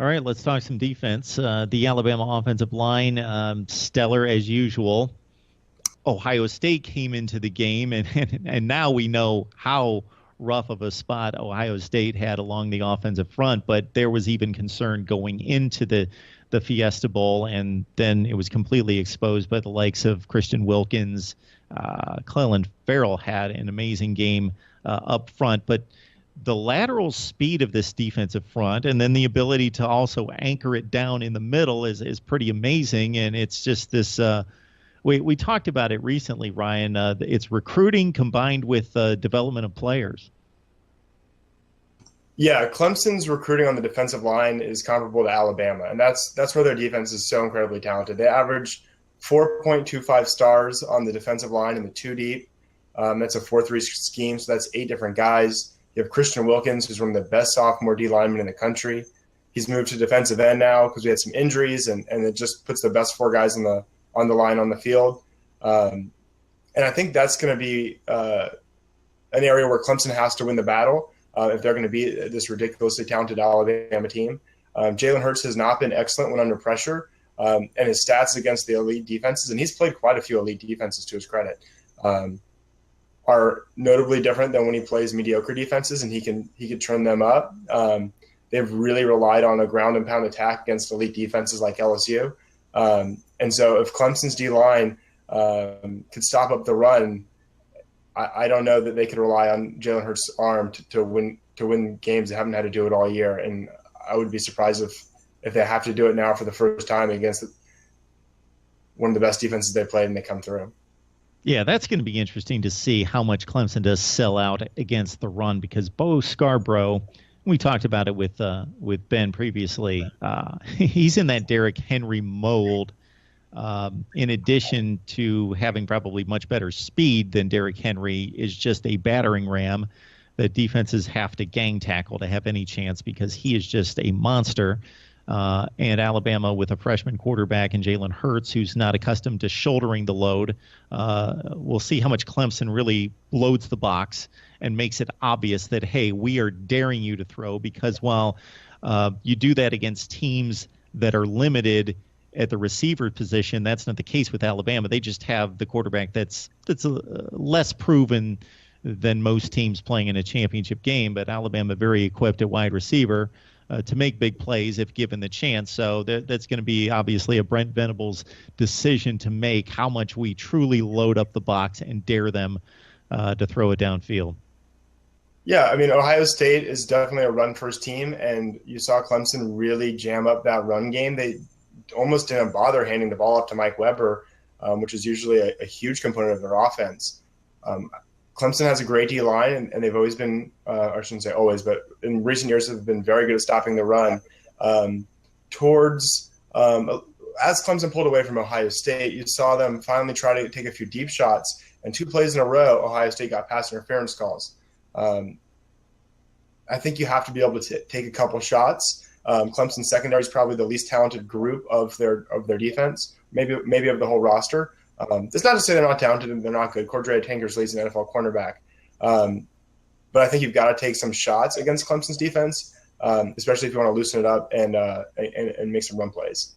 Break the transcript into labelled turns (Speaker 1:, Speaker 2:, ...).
Speaker 1: All right, let's talk some defense. The Alabama offensive line, stellar as usual. Ohio State came into the game, and now we know how rough of a spot Ohio State had along the offensive front. But there was even concern going into the Fiesta Bowl, and then it was completely exposed by the likes of Christian Wilkins. Clelin Ferrell had an amazing game up front, but the lateral speed of this defensive front and then the ability to also anchor it down in the middle is pretty amazing. And it's just this we talked about it recently, Ryan. It's recruiting combined with development of players.
Speaker 2: Yeah, Clemson's recruiting on the defensive line is comparable to Alabama, and that's where their defense is so incredibly talented. They average 4.25 stars on the defensive line in the two deep. That's a 4-3 scheme, so that's 8 different guys. You have Christian Wilkins, who's one of the best sophomore D linemen in the country. He's moved to defensive end now because we had some injuries, and it just puts the best 4 guys on the line on the field. And I think that's going to be an area where Clemson has to win the battle if they're going to beat this ridiculously talented Alabama team. Jalen Hurts has not been excellent when under pressure, and his stats against the elite defenses, and he's played quite a few elite defenses to his credit, are notably different than when he plays mediocre defenses, and he can turn them up. They've really relied on a ground and pound attack against elite defenses like LSU. And so if Clemson's D-line could stop up the run, I don't know that they could rely on Jalen Hurts' arm to win games. They haven't had to do it all year, and I would be surprised if they have to do it now for the first time against one of the best defenses they've played and they come through.
Speaker 1: Yeah, that's going to be interesting to see how much Clemson does sell out against the run, because Bo Scarborough, we talked about it with Ben previously, he's in that Derrick Henry mold. In addition to having probably much better speed than Derrick Henry, is just a battering ram that defenses have to gang tackle to have any chance, because he is just a monster. And Alabama, with a freshman quarterback and Jalen Hurts, who's not accustomed to shouldering the load, we'll see how much Clemson really loads the box and makes it obvious that, hey, we are daring you to throw, because while you do that against teams that are limited at the receiver position, that's not the case with Alabama. They just have the quarterback that's less proven than most teams playing in a championship game, but Alabama very equipped at wide receiver to make big plays if given the chance. So that's going to be obviously a Brent Venables decision to make, how much we truly load up the box and dare them to throw it downfield.
Speaker 2: Yeah, I mean, Ohio State is definitely a run-first team, and you saw Clemson really jam up that run game. They almost didn't bother handing the ball up to Mike Weber, which is usually a huge component of their offense. Clemson has a great D-line, and they've always been, I shouldn't say always, but in recent years have been very good at stopping the run. As Clemson pulled away from Ohio State, you saw them finally try to take a few deep shots, and 2 plays in a row, Ohio State got pass interference calls. I think you have to be able to take a couple shots. Clemson's secondary is probably the least talented group of their defense, maybe of the whole roster. That's not to say they're not talented and they're not good. Cordrea Tankersley's an NFL cornerback. But I think you've got to take some shots against Clemson's defense, especially if you want to loosen it up and make some run plays.